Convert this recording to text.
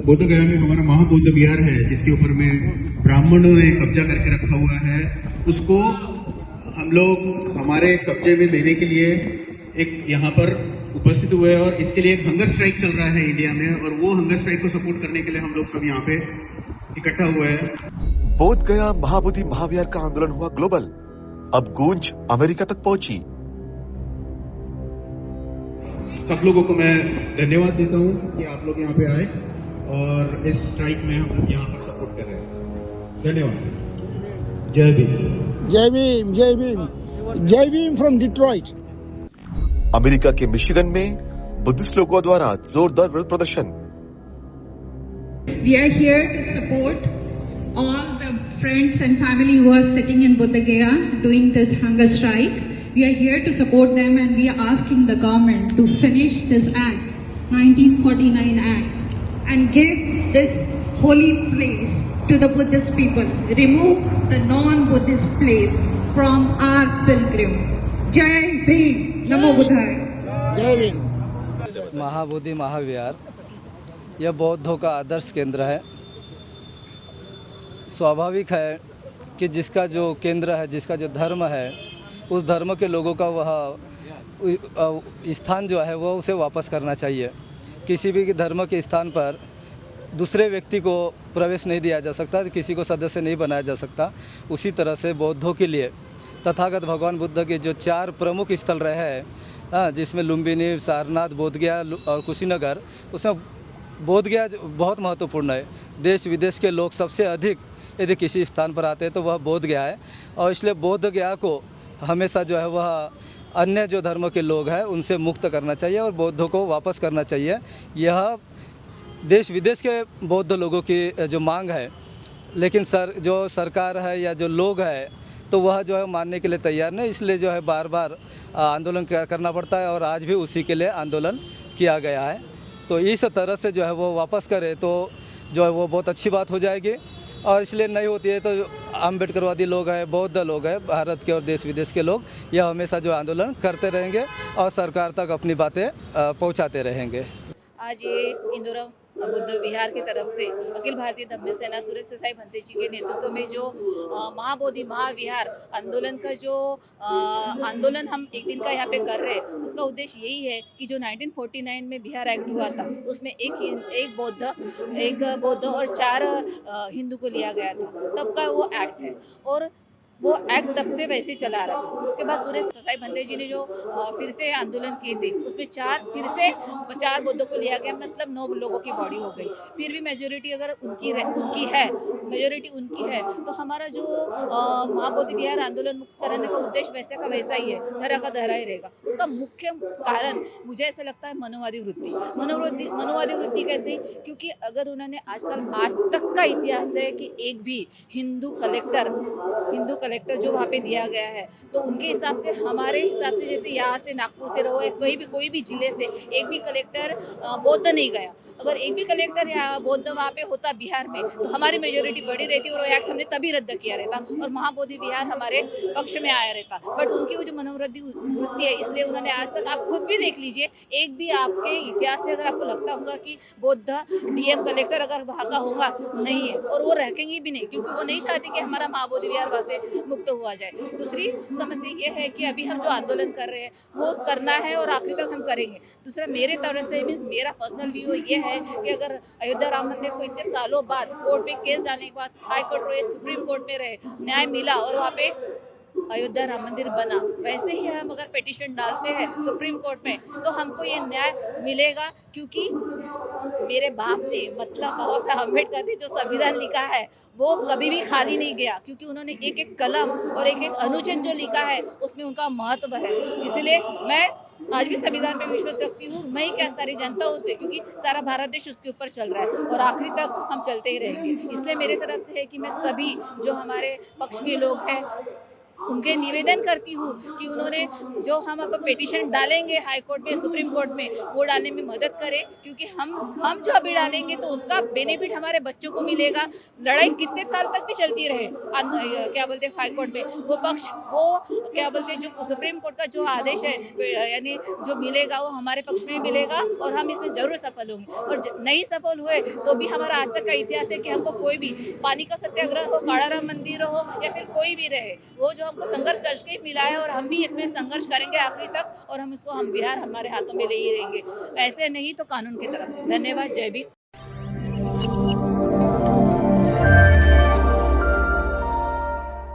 बोध गया में हमारा महाबौद्ध विहार है, जिसके ऊपर में ब्राह्मणों ने कब्जा करके रखा हुआ है, उसको हम लोग हमारे कब्जे में लेने के लिए एक यहाँ पर उपस्थित हुए और इसके लिए एक हंगर स्ट्राइक चल रहा है इंडिया में, और वो हंगर स्ट्राइक को सपोर्ट करने के लिए हम लोग सब यहाँ पे इकट्ठा हुए हैं। बोध गया महाबोधि महाविहार का आंदोलन हुआ ग्लोबल, अब गूंज अमेरिका तक पहुंची। सब लोगों को मैं धन्यवाद देता हूँ कि आप लोग यहाँ पे आए और इस स्ट्राइक में हम लोग यहाँ पर सपोर्ट कर रहे हैं। धन्यवाद। जय भीम। जय भीम, जय भीम, जय भीम फ्रॉम डिट्रॉइट। अमेरिका के मिशिगन में बुद्धिस्ट लोगों द्वारा जोरदार विरोध प्रदर्शन। We are here to support all the friends and family who are sitting in Bodh Gaya doing this hunger strike. We are here to support them, and we are asking the government to finish this act, 1949 act, and give this holy place to the Buddhist people. Remove the non-Buddhist place from our pilgrim. Jai Bhim. Namo Buddhaya. जय भीम। महाबोधि महाविहार यह बौद्धों का आदर्श केंद्र है। स्वाभाविक है कि जिसका जो केंद्र है, जिसका जो धर्म है, उस धर्म के लोगों का वह स्थान जो है वह उसे वापस करना चाहिए। किसी भी धर्म के स्थान पर दूसरे व्यक्ति को प्रवेश नहीं दिया जा सकता, किसी को सदस्य नहीं बनाया जा सकता। उसी तरह से बौद्धों के लिए तथागत भगवान बुद्ध के जो 4 प्रमुख स्थल रहे हैं, जिसमें लुम्बिनी, सारनाथ, बोधगया और कुशीनगर, उसमें बोधगया बहुत महत्वपूर्ण है। देश विदेश के लोग सबसे अधिक यदि किसी स्थान पर आते हैं तो वह बोधगया है, और इसलिए बोधगया को हमेशा जो है वह अन्य जो धर्म के लोग हैं उनसे मुक्त करना चाहिए और बौद्धों को वापस करना चाहिए। यह देश विदेश के बौद्ध लोगों की जो मांग है, लेकिन जो सरकार है या जो लोग हैं तो वह जो है मानने के लिए तैयार नहीं, इसलिए जो है बार बार आंदोलन करना पड़ता है, और आज भी उसी के लिए आंदोलन किया गया है। तो इस तरह से जो है वो वापस करे तो जो है वो बहुत अच्छी बात हो जाएगी, और इसलिए नहीं होती है तो अम्बेडकरवादी लोग हैं, बौद्ध लोग हैं, भारत के और देश विदेश के लोग, यह हमेशा जो आंदोलन करते रहेंगे और सरकार तक अपनी बातें पहुंचाते रहेंगे। आज ये इंदौर बुद्ध विहार की तरफ से अखिल भारतीय धम्म सेना सुरेश साई भंते जी के नेतृत्व में जो महाबोधि महाविहार आंदोलन का जो आंदोलन हम एक दिन का यहाँ पे कर रहे हैं, उसका उद्देश्य यही है कि जो 1949 में बिहार एक्ट हुआ था उसमें एक बौद्ध और 4 हिंदू को लिया गया था, तब का वो एक्ट है, और वो एक्ट तब से वैसे चला रहा था। उसके बाद सुरेश साई भंते जी ने जो फिर से आंदोलन किए थे उसमें फिर से 4 बौद्धों को लिया गया, मतलब 9 लोगों की बॉडी हो गई। फिर भी मेजोरिटी अगर मेजोरिटी उनकी है तो हमारा जो महाबोधि विहार आंदोलन मुक्त कराने का उद्देश्य वैसे का वैसा ही है, धरा का धरा ही रहेगा। उसका मुख्य कारण मुझे ऐसा लगता है मनोवादी वृत्ति कैसे, क्योंकि अगर उन्होंने आज तक का इतिहास है कि एक भी हिंदू कलेक्टर जो वहाँ पे दिया गया है, तो उनके हिसाब से, हमारे हिसाब से, जैसे यहाँ से नागपुर से रहो कोई भी जिले से एक भी कलेक्टर बौद्ध नहीं गया। अगर एक भी कलेक्टर या बौद्ध वहाँ पे होता बिहार में तो हमारी मेजोरिटी बड़ी रहती और वो एक्ट हमने तभी रद्द किया रहता और महाबोधि विहार हमारे पक्ष में आया रहता। बट उनकी वो जो मनोवृत्ति है, इसलिए उन्होंने आज तक, आप खुद भी देख लीजिए, एक भी आपके इतिहास में अगर आपको लगता होगा कि बौद्ध DM कलेक्टर अगर वहाँ का होगा, नहीं है, और वो रखेंगे भी नहीं, क्योंकि वो नहीं चाहते कि हमारा महाबोधि विहार वहाँ से मुक्त हुआ जाए। दूसरी समस्या ये है कि अभी हम जो आंदोलन कर रहे हैं वो करना है और आखिरी तक हम करेंगे। दूसरा, मेरे तरफ से मीन्स मेरा पर्सनल व्यू ये है कि अगर अयोध्या राम मंदिर को इतने सालों बाद कोर्ट में केस डालने के बाद हाई कोर्ट रहे, सुप्रीम कोर्ट में रहे, न्याय मिला और वहाँ पे अयोध्या राम मंदिर बना, वैसे ही हम अगर पिटीशन डालते हैं सुप्रीम कोर्ट में तो हमको ये न्याय मिलेगा, क्योंकि मेरे बाप ने, मतलब बाबा साहब अम्बेडकर ने जो संविधान लिखा है वो कभी भी खाली नहीं गया, क्योंकि उन्होंने एक एक कलम और एक एक अनुच्छेद जो लिखा है उसमें उनका महत्व है। इसलिए मैं आज भी संविधान पे विश्वास रखती हूँ, मैं क्या सारी जनता उस पर, क्योंकि सारा भारत देश उसके ऊपर चल रहा है और आखिरी तक हम चलते ही रहेंगे। इसलिए मेरे तरफ से है कि मैं सभी जो हमारे पक्ष के लोग हैं उनके निवेदन करती हूँ कि उन्होंने जो हम अब पिटीशन डालेंगे हाई कोर्ट में, सुप्रीम कोर्ट में, वो डालने में मदद करें, क्योंकि हम जो अभी डालेंगे तो उसका बेनिफिट हमारे बच्चों को मिलेगा। लड़ाई कितने साल तक भी चलती रहे, क्या बोलते हैं हाई कोर्ट में, वो पक्ष, वो क्या बोलते हैं जो सुप्रीम कोर्ट का जो आदेश है यानी जो मिलेगा वो हमारे पक्ष में मिलेगा और हम इसमें जरूर सफल होंगे। और नहीं सफल हुए तो भी हमारा आज तक का इतिहास है कि हमको कोई भी पानी का सत्याग्रह हो, काड़ाराम मंदिर हो या फिर कोई भी रहे, वो जो हमको संघर्ष करके मिला है और हम भी इसमें संघर्ष करेंगे आखिरी तक और हम बिहार हमारे हाथों में ले ही रहेंगे, ऐसे नहीं तो कानून की तरफ से। धन्यवाद। जय भीम।